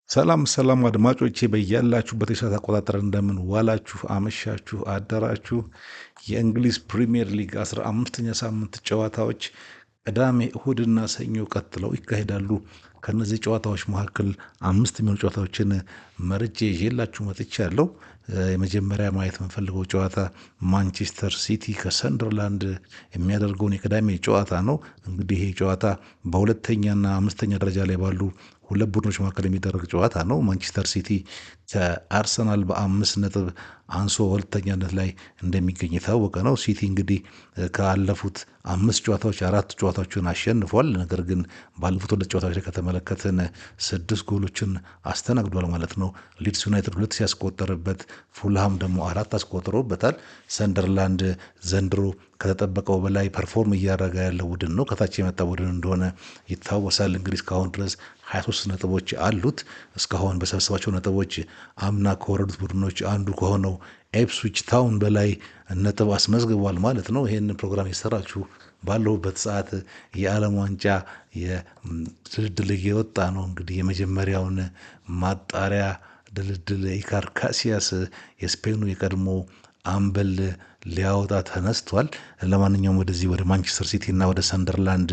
ሰላም አድማጮቼ በያላችሁበት የሰዓት አቆጣጠር እንደምን ዋላችሁ፣ አመሻችሁ፣ አደራችሁ። የእንግሊዝ ፕሪሚየር ሊግ 15ኛ ሳምንት ጨዋታዎች ቅዳሜ፣ እሁድና ሰኞ ቀጥለው ይካሄዳሉ። ከነዚህ ጨዋታዎች መካከል 5 የሚሆኑ ጨዋታዎችን መርጬ ይዤላችሁ መጥቻለሁ። የመጀመሪያ ማየት የምንፈልገው ጨዋታ ማንቸስተር ሲቲ ከሰንደርላንድ የሚያደርገውን የቅዳሜ ጨዋታ ነው። እንግዲህ ይህ ጨዋታ በሁለተኛና አምስተኛ ደረጃ ላይ ባሉ ሁለት ቡድኖች መካከል የሚደረግ ጨዋታ ነው። ማንቸስተር ሲቲ ከአርሰናል በ5 ነጥብ አንሶ ሁለተኛነት ላይ እንደሚገኝ የታወቀ ነው። ሲቲ እንግዲህ ካለፉት 5 ጨዋታዎች 4 ጨዋታዎችን አሸንፏል። ነገር ግን ባለፉት 2 ጨዋታዎች ላይ ከተመለከትን 6 ጎሎችን አስተናግዷል ማለት ነው። ሊድስ ዩናይትድ 2 ሲያስቆጠርበት፣ ፉልሃም ደግሞ 4 አስቆጥሮበታል። ሰንደርላንድ ዘንድሮ ከተጠበቀው በላይ ፐርፎርም እያደረገ ያለ ቡድን ነው። ከታች የመጣ ቡድን እንደሆነ ይታወሳል። እንግዲህ እስካሁን ድረስ 23 ነጥቦች አሉት። እስካሁን በሰበሰባቸው ነጥቦች አምና ከወረዱት ቡድኖች አንዱ ከሆነው ኤፕስዊች ታውን በላይ ነጥብ አስመዝግቧል ማለት ነው። ይህንን ፕሮግራም የሰራችሁ ባለሁበት ሰዓት የዓለም ዋንጫ የድልድል እየወጣ ነው። እንግዲህ የመጀመሪያውን ማጣሪያ ድልድል ኢካር ካሲያስ የስፔኑ የቀድሞ አምበል ሊያወጣ ተነስቷል። ለማንኛውም ወደ ማንቸስተር ሲቲ እና ወደ ሰንደርላንድ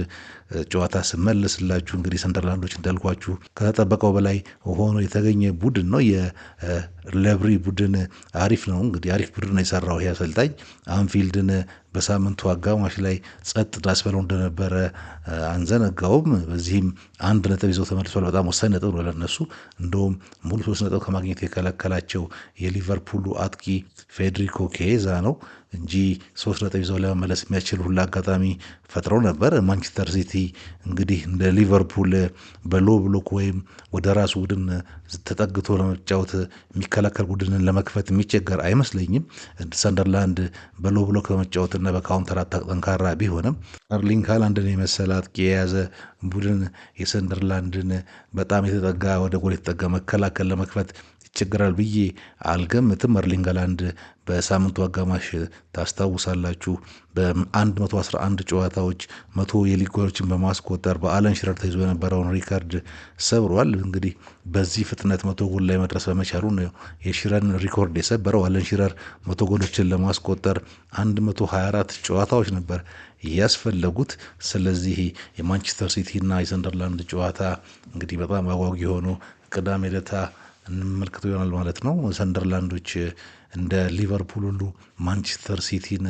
ጨዋታ ስመለስላችሁ እንግዲህ ሰንደርላንዶች እንዳልኳችሁ ከተጠበቀው በላይ ሆኖ የተገኘ ቡድን ነው። የሌብሪ ቡድን አሪፍ ነው። እንግዲህ አሪፍ ቡድን ነው የሰራው ይህ አሰልጣኝ። አንፊልድን በሳምንቱ አጋማሽ ላይ ጸጥ ዳስበለው እንደነበረ አንዘነጋውም። በዚህም 1 ነጥብ ይዘው ተመልሷል። በጣም ወሳኝ ነጥብ ነው ለነሱ። እንደውም ሙሉ 3 ነጥብ ከማግኘት የከለከላቸው የሊቨርፑሉ አጥቂ ፌዴሪኮ ኬዛ ነው እንጂ 3 ነጥብ ይዘው ለመመለስ የሚያስችል ሁሉ አጋጣሚ ፈጥረው ነበር። ማንቸስተር ሲቲ እንግዲህ እንደ ሊቨርፑል በሎ ብሎክ ወይም ወደ ራሱ ቡድን ተጠግቶ ለመጫወት የሚከላከል ቡድንን ለመክፈት የሚቸገር አይመስለኝም። ሰንደርላንድ በሎ ብሎክ በመጫወትና በካውንተር አታክ ጠንካራ ቢሆንም ኤርሊንግ ሃላንድን የመሰለ አጥቂ የያዘ ቡድን የሰንደርላንድን በጣም የተጠጋ ወደ ጎል የተጠጋ መከላከል ለመክፈት ይቸግራል ብዬ አልገምትም። ኤርሊንግ ሃላንድ በሳምንቱ አጋማሽ ታስታውሳላችሁ በ111 ጨዋታዎች 100 የሊግ ጎሎችን በማስቆጠር በአለን ሽረር ተይዞ የነበረውን ሪካርድ ሰብሯል። እንግዲህ በዚህ ፍጥነት 100 ጎል ላይ መድረስ በመቻሉ ነው የሽረርን ሪኮርድ የሰበረው። አለን ሽረር 100 ጎሎችን ለማስቆጠር 124 ጨዋታዎች ነበር ያስፈለጉት። ስለዚህ የማንቸስተር ሲቲ እና የሰንደርላንድ ጨዋታ እንግዲህ በጣም አጓጊ የሆኑ ቅዳሜ ዕለት እንመልከተው ይሆናል ማለት ነው። ሰንደርላንዶች እንደ ሊቨርፑል ሁሉ ማንቸስተር ሲቲን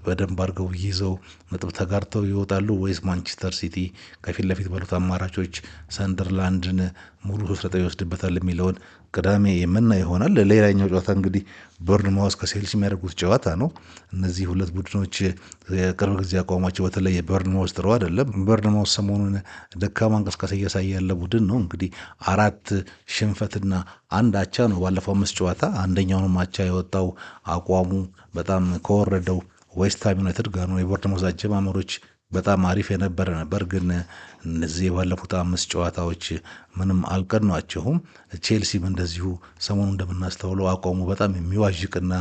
በደንብ አድርገው ይዘው ነጥብ ተጋርተው ይወጣሉ ወይስ ማንቸስተር ሲቲ ከፊት ለፊት ባሉት አማራጮች ሰንደርላንድን ሙሉ 3 ነጥብ ይወስድበታል የሚለውን ቅዳሜ የምናይ ይሆናል። ሌላኛው ጨዋታ እንግዲህ በርንማውዝ ከሴልሲ የሚያደርጉት ጨዋታ ነው። እነዚህ ሁለት ቡድኖች የቅርብ ጊዜ አቋማቸው በተለይ በርንማውዝ ጥሩ አይደለም። በርንማውዝ ሰሞኑን ደካማ እንቅስቃሴ እያሳየ ያለ ቡድን ነው። እንግዲህ 4 ሽንፈትና 1 አቻ ነው ባለፈው 5 ጨዋታ። አንደኛውንም አቻ የወጣው አቋሙ በጣም ከወረደው ዌስትሃም ዩናይትድ ጋር ነው። የበርንማውዝ አጀማመሮች በጣም አሪፍ የነበረ ነበር፣ ግን እነዚህ የባለፉት 5 ጨዋታዎች ምንም አልቀኗቸውም። ቼልሲም እንደዚሁ ሰሞኑ እንደምናስተውለው አቋሙ በጣም የሚዋዥቅና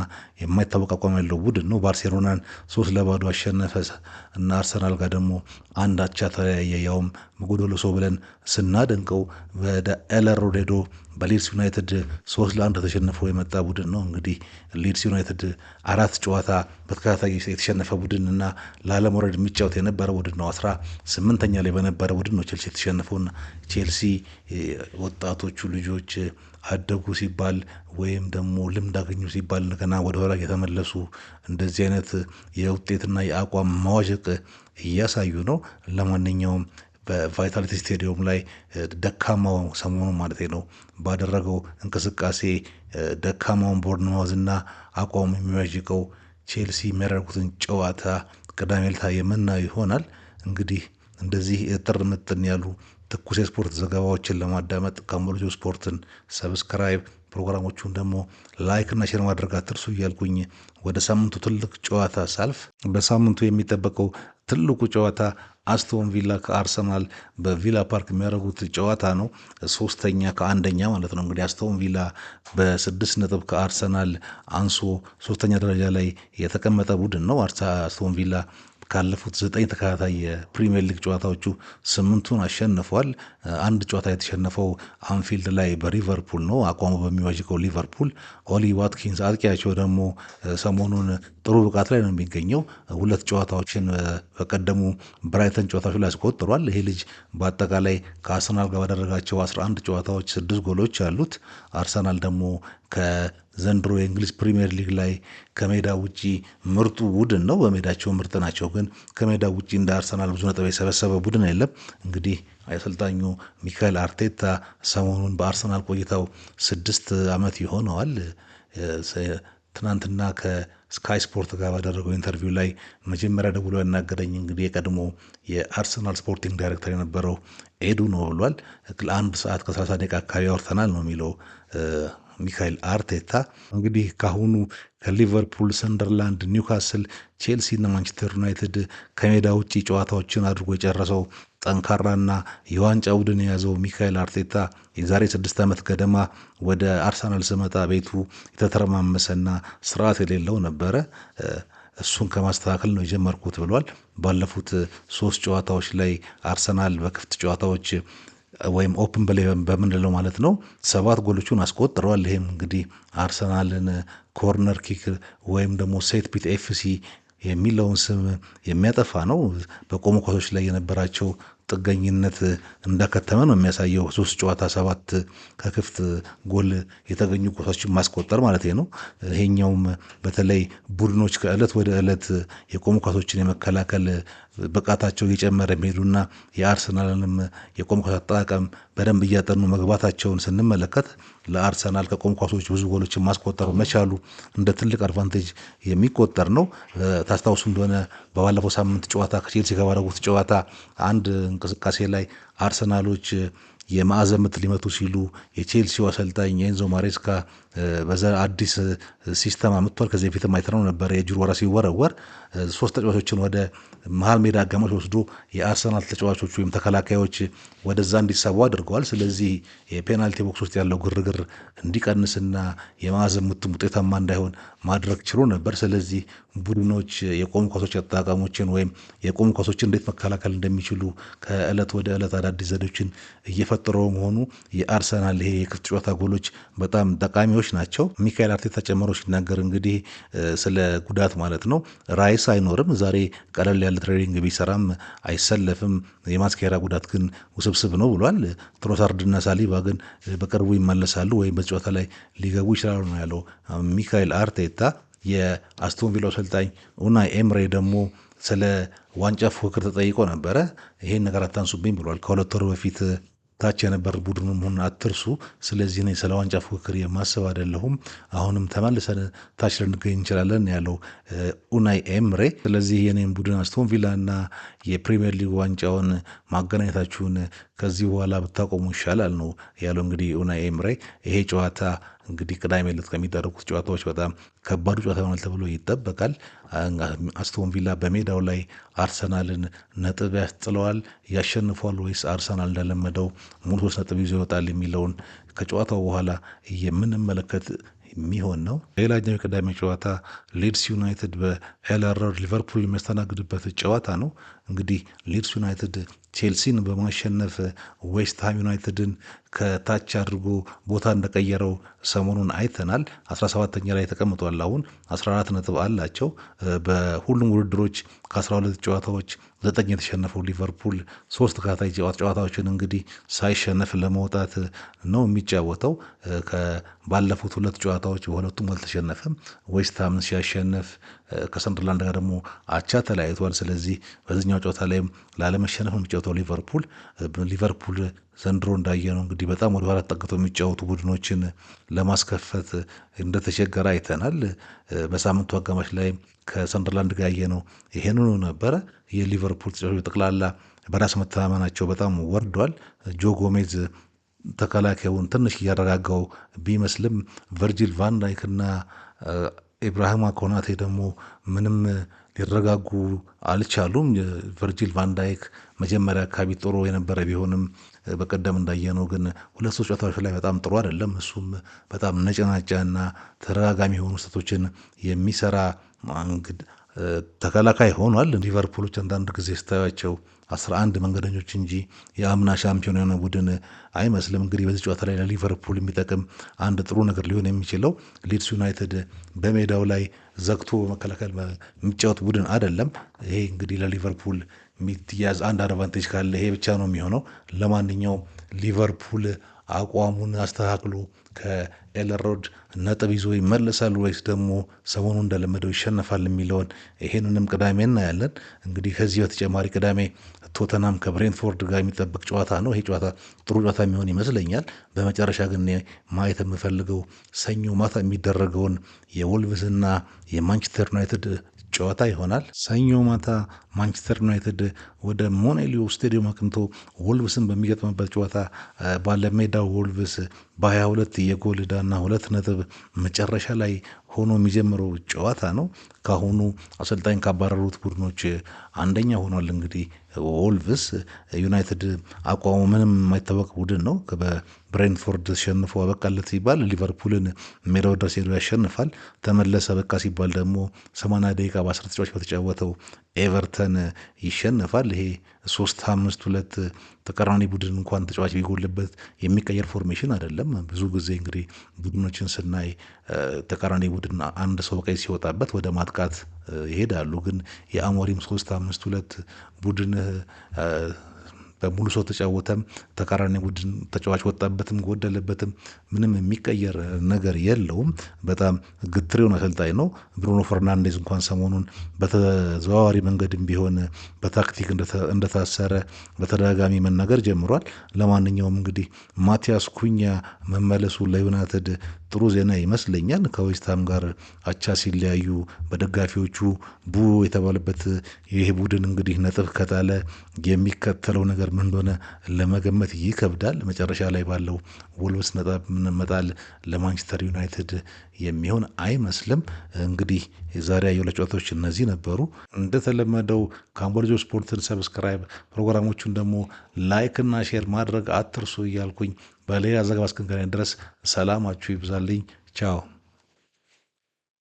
የማይታወቅ አቋም ያለው ቡድን ነው። ባርሴሎናን 3-0 አሸነፈ እና አርሰናል ጋር ደግሞ 1 አቻ ተለያየ። ያውም ጎዶሎሶ ብለን ስናደንቀው ወደ ኤለር ሮድ ሄዶ በሊድስ ዩናይትድ 3-1 ተሸንፎ የመጣ ቡድን ነው። እንግዲህ ሊድስ ዩናይትድ 4 ጨዋታ በተከታታይ የተሸነፈ ቡድን እና ላለመውረድ የሚጫወት የነበረ ቡድን ነው። 18ኛ ላይ በነበረ ቡድን ነው ቼልሲ የተሸነፈውና ቼልሲ ወጣቶቹ ልጆች አደጉ ሲባል ወይም ደግሞ ልምድ አገኙ ሲባል እንደገና ወደ ኋላ የተመለሱ እንደዚህ አይነት የውጤትና የአቋም መዋዠቅ እያሳዩ ነው። ለማንኛውም በቫይታሊቲ ስቴዲየም ላይ ደካማው ሰሞኑን ማለት ነው ባደረገው እንቅስቃሴ ደካማውን ቦርንማውዝ እና አቋሙ የሚዋዥቀው ቼልሲ የሚያደርጉትን ጨዋታ ቅዳሜ ዕለት የምናየው ይሆናል። እንግዲህ እንደዚህ እጥር ምጥን ያሉ ትኩስ የስፖርት ዘገባዎችን ለማዳመጥ ካምቦሎጆ ስፖርትን ሰብስክራይብ፣ ፕሮግራሞቹን ደግሞ ላይክ እና ሼር ማድረግ አትርሱ እያልኩኝ ወደ ሳምንቱ ትልቅ ጨዋታ ሳልፍ በሳምንቱ የሚጠበቀው ትልቁ ጨዋታ አስቶን ቪላ ከአርሰናል በቪላ ፓርክ የሚያደርጉት ጨዋታ ነው። 3ኛ ከ1ኛ ማለት ነው። እንግዲህ አስቶን ቪላ በ6 ነጥብ ከአርሰናል አንሶ 3ኛ ደረጃ ላይ የተቀመጠ ቡድን ነው። አስቶን ቪላ ካለፉት 9 ተከታታይ የፕሪሚየር ሊግ ጨዋታዎቹ 8ቱን አሸንፏል። አንድ ጨዋታ የተሸነፈው አንፊልድ ላይ በሊቨርፑል ነው፣ አቋሙ በሚዋዥቀው ሊቨርፑል። ኦሊ ዋትኪንስ አጥቂያቸው ደግሞ ሰሞኑን ጥሩ ብቃት ላይ ነው የሚገኘው። 2 ጨዋታዎችን በቀደሙ ብራይተን ጨዋታዎች ላይ አስቆጥሯል። ይሄ ልጅ በአጠቃላይ ከአርሰናል ጋር ባደረጋቸው 11 ጨዋታዎች 6 ጎሎች አሉት። አርሰናል ደግሞ ከዘንድሮ የእንግሊዝ ፕሪሚየር ሊግ ላይ ከሜዳ ውጪ ምርጡ ቡድን ነው። በሜዳቸው ምርጥ ናቸው፣ ግን ከሜዳ ውጪ እንደ አርሰናል ብዙ ነጥብ የሰበሰበ ቡድን የለም። እንግዲህ አሰልጣኙ ሚካኤል አርቴታ ሰሞኑን በአርሰናል ቆይታው 6 ዓመት ይሆነዋል። ትናንትና ከስካይ ስፖርት ጋር ባደረገው ኢንተርቪው ላይ መጀመሪያ ደውሎ ያናገረኝ እንግዲህ የቀድሞ የአርሰናል ስፖርቲንግ ዳይሬክተር የነበረው ኤዱ ነው ብሏል። ለ1 ሰዓት ከ30 ደቂቃ አካባቢ አውርተናል ነው የሚለው ሚካኤል አርቴታ። እንግዲህ ካሁኑ ከሊቨርፑል፣ ሰንደርላንድ፣ ኒውካስል፣ ቼልሲ እና ማንቸስተር ዩናይትድ ከሜዳ ውጭ ጨዋታዎችን አድርጎ የጨረሰው ጠንካራና የዋንጫ ቡድን የያዘው ሚካኤል አርቴታ የዛሬ 6 ዓመት ገደማ ወደ አርሰናል ስመጣ ቤቱ የተተረማመሰና ስርዓት የሌለው ነበረ። እሱን ከማስተካከል ነው የጀመርኩት ብሏል። ባለፉት 3 ጨዋታዎች ላይ አርሰናል በክፍት ጨዋታዎች ወይም ኦፕን ፕሌይ በምንለው ማለት ነው 7 ጎሎቹን አስቆጥረዋል። ይህም እንግዲህ አርሰናልን ኮርነር ኪክ ወይም ደግሞ ሴት ፒት ኤፍሲ የሚለውን ስም የሚያጠፋ ነው። በቆሙ ኳሶች ላይ የነበራቸው ጥገኝነት እንዳከተመ ነው የሚያሳየው። 3 ጨዋታ 7 ከክፍት ጎል የተገኙ ኳሶችን ማስቆጠር ማለት ነው። ይሄኛውም በተለይ ቡድኖች ከዕለት ወደ ዕለት የቆሙ ኳሶችን የመከላከል ብቃታቸው እየጨመረ የሚሄዱና የአርሰናልንም የቆሙ ኳስ አጠቃቀም በደንብ እያጠኑ መግባታቸውን ስንመለከት ለአርሰናል ከቆሙ ኳሶች ብዙ ጎሎችን ማስቆጠሩ መቻሉ እንደ ትልቅ አድቫንቴጅ የሚቆጠር ነው። ታስታውሱ እንደሆነ በባለፈው ሳምንት ጨዋታ ከቼልሲ ጋር ባደረጉት ጨዋታ አንድ እንቅስቃሴ ላይ አርሰናሎች የማዕዘን ምት ሊመቱ ሲሉ የቼልሲው አሰልጣኝ ኤንዞ ማሬስካ በዛ አዲስ ሲስተም አምጥቷል። ከዚህ በፊትም አይተነው ነበር። የእጅሩ ወራ ሲወረወር 3 ተጫዋቾችን ወደ መሀል ሜዳ አጋማሽ ወስዶ የአርሰናል ተጫዋቾች ወይም ተከላካዮች ወደዛ እንዲሳቡ አድርገዋል። ስለዚህ የፔናልቲ ቦክስ ውስጥ ያለው ግርግር እንዲቀንስና የማዕዘን ምት ውጤታማ እንዳይሆን ማድረግ ችሎ ነበር። ስለዚህ ቡድኖች የቆሙ ኳሶች አጠቃቀሞችን ወይም የቆሙ ኳሶችን እንዴት መከላከል እንደሚችሉ ከዕለት ወደ ዕለት አዳዲስ ዘዴዎችን እየፈጠረው መሆኑ የአርሰናል ይሄ የክፍት ጨዋታ ጎሎች በጣም ጠቃሚዎች ናቸው። ሚካኤል አርቴታ ጨምሮ ሲናገር እንግዲህ ስለ ጉዳት ማለት ነው ራይስ አይኖርም። ዛሬ ቀለል ያለ ትሬኒንግ ቢሰራም አይሰለፍም። የማስኬራ ጉዳት ግን ውስብስብ ነው ብሏል። ትሮሳርድና ሳሊባ ግን በቅርቡ ይመለሳሉ ወይም በጨዋታ ላይ ሊገቡ ይችላሉ ነው ያለው ሚካኤል አርቴታ። የአስቶን ቪላው አሰልጣኝ ኡናይ ኤምሬ ደግሞ ስለ ዋንጫ ፉክክር ተጠይቆ ነበረ። ይሄን ነገር አታንሱብኝ ብሏል። ከ2 ወር በፊት ታች የነበር ቡድኑ መሆኑን አትርሱ። ስለዚህ እኔ ስለ ዋንጫ ፉክክር የማስብ አይደለሁም። አሁንም ተመልሰን ታች ልንገኝ እንችላለን ያለው ኡናይ ኤምሬ። ስለዚህ የኔም ቡድን አስቶን ቪላ እና የፕሪሚየር ሊግ ዋንጫውን ማገናኘታችሁን ከዚህ በኋላ ብታቆሙ ይሻላል ነው ያለው እንግዲህ ኡናይ ኤምሬ። ይሄ ጨዋታ እንግዲህ ቅዳሜ ዕለት ከሚደረጉት ጨዋታዎች በጣም ከባዱ ጨዋታ ይሆናል ተብሎ ይጠበቃል። አስቶን ቪላ በሜዳው ላይ አርሰናልን ነጥብ ያስጥለዋል፣ ያሸንፏል ወይስ አርሰናል እንደለመደው ሙሉ 3 ነጥብ ይዞ ይወጣል የሚለውን ከጨዋታው በኋላ የምንመለከት የሚሆን ነው። ሌላኛው የቅዳሜ ጨዋታ ሊድስ ዩናይትድ በኤልአር ሮድ ሊቨርፑል የሚያስተናግድበት ጨዋታ ነው። እንግዲህ ሊድስ ዩናይትድ ቼልሲን በማሸነፍ ዌስትሃም ዩናይትድን ከታች አድርጎ ቦታ እንደቀየረው ሰሞኑን አይተናል። 17ኛ ላይ ተቀምጧል። አሁን 14 ነጥብ አላቸው። በሁሉም ውድድሮች ከ12 ጨዋታዎች 9 የተሸነፈው ሊቨርፑል 3 ተከታታይ ጨዋታዎችን እንግዲህ ሳይሸነፍ ለመውጣት ነው የሚጫወተው። ባለፉት 2 ጨዋታዎች በሁለቱም አልተሸነፈም። ዌስትሃምን ሲያሸነፍ ከሰንደርላንድ ጋር ደግሞ አቻ ተለያይቷል። ስለዚህ በዚህኛው ጨዋታ ላይም ላለመሸነፍ የሚጫወተው ሊቨርፑል ዘንድሮ እንዳየነው እንግዲህ በጣም ወደ ኋላ ተጠግተው የሚጫወቱ ቡድኖችን ለማስከፈት እንደተቸገረ አይተናል። በሳምንቱ አጋማሽ ላይ ከሰንደርላንድ ጋር ያየነው ይሄንኑ ነበረ። የሊቨርፑል ተጫዋቾች ጠቅላላ በራስ መተማመናቸው በጣም ወርዷል። ጆ ጎሜዝ ተከላካዩን ትንሽ እያረጋጋው ቢመስልም ቨርጂል ቫን ዳይክና ኢብራሂማ ኮናቴ ደግሞ ምንም ሊረጋጉ አልቻሉም። ቨርጂል ቫን ዳይክ መጀመሪያ አካባቢ ጥሩ የነበረ ቢሆንም በቀደም እንዳየነው ግን 2-3 ጨዋታዎች ላይ በጣም ጥሩ አይደለም። እሱም በጣም ነጭናጫና ተደጋጋሚ የሆኑ ስህተቶችን የሚሰራ ተከላካይ ሆኗል። ሊቨርፑሎች አንዳንድ ጊዜ ስታያቸው 11 መንገደኞች እንጂ የአምና ሻምፒዮን የሆነ ቡድን አይመስልም። እንግዲህ በዚህ ጨዋታ ላይ ለሊቨርፑል የሚጠቅም አንድ ጥሩ ነገር ሊሆን የሚችለው ሊድስ ዩናይትድ በሜዳው ላይ ዘግቶ በመከላከል የሚጫወት ቡድን አይደለም። ይሄ እንግዲህ ለሊቨርፑል የሚያዝ አንድ አድቫንቴጅ ካለ ይሄ ብቻ ነው የሚሆነው። ለማንኛውም ሊቨርፑል አቋሙን አስተካክሎ ከኤለን ሮድ ነጥብ ይዞ ይመለሳል ወይስ ደግሞ ሰሞኑ እንደለመደው ይሸነፋል የሚለውን ይሄንንም ቅዳሜ እናያለን። እንግዲህ ከዚህ በተጨማሪ ቅዳሜ ቶተናም ከብሬንትፎርድ ጋር የሚጠበቅ ጨዋታ ነው። ይሄ ጨዋታ ጥሩ ጨዋታ የሚሆን ይመስለኛል። በመጨረሻ ግን ማየት የምፈልገው ሰኞ ማታ የሚደረገውን የወልቭስና የማንቸስተር ዩናይትድ ጨዋታ ይሆናል። ሰኞ ማታ ማንቸስተር ዩናይትድ ወደ ሞኔሊዮ ስቴዲየም አቅንቶ ወልቭስን በሚገጥምበት ጨዋታ ባለሜዳው ወልቭስ በ22 የጎል ዕዳና 2 ነጥብ መጨረሻ ላይ ሆኖ የሚጀምረው ጨዋታ ነው። ካሁኑ አሰልጣኝ ካባረሩት ቡድኖች አንደኛ ሆኗል። እንግዲህ ወልቭስ ዩናይትድ አቋሙ ምንም የማይታወቅ ቡድን ነው። በብሬንትፎርድ ተሸንፎ አበቃለት ሲባል ሊቨርፑልን ሜዳው ድረስ ሄዶ ያሸንፋል። ተመለሰ በቃ ሲባል ደግሞ 80 ደቂቃ በ10 ተጫዋች በተጫወተው ኤቨርተን ይሸነፋል። ይሄ 3-5-2 ተቃራኒ ቡድን እንኳን ተጫዋች ቢጎልበት የሚቀየር ፎርሜሽን አይደለም። ብዙ ጊዜ እንግዲህ ቡድኖችን ስናይ ተቃራኒ ቡድን አንድ ሰው ቀይ ሲወጣበት ወደ ማጥቃት ይሄዳሉ። ግን የአሞሪም 3-5-2 ቡድን በሙሉ ሰው ተጫወተም ተቃራኒ ቡድን ተጫዋች ወጣበትም ጎደለበትም ምንም የሚቀየር ነገር የለውም። በጣም ግትሬውን አሰልጣኝ ነው። ብሩኖ ፈርናንዴዝ እንኳን ሰሞኑን በተዘዋዋሪ መንገድም ቢሆን በታክቲክ እንደታሰረ በተደጋጋሚ መናገር ጀምሯል። ለማንኛውም እንግዲህ ማቲያስ ኩኛ መመለሱ ለዩናይትድ ጥሩ ዜና ይመስለኛል። ከዌስትሃም ጋር አቻ ሲለያዩ በደጋፊዎቹ ቡ የተባለበት ይህ ቡድን እንግዲህ ነጥብ ከጣለ የሚከተለው ነገር ምን እንደሆነ ለመገመት ይከብዳል። መጨረሻ ላይ ባለው ወልቭስ ነጥብ መጣል ለማንቸስተር ዩናይትድ የሚሆን አይመስልም። እንግዲህ የዛሬ ያየሁት ጨዋታዎች እነዚህ ነበሩ። እንደተለመደው ካምቦልጆ ስፖርትን ሰብስክራይብ፣ ፕሮግራሞቹን ደግሞ ላይክ እና ሼር ማድረግ አትርሱ እያልኩኝ በሌላ ዘገባ እስክንገናኝ ድረስ ሰላማችሁ ይብዛልኝ። ቻው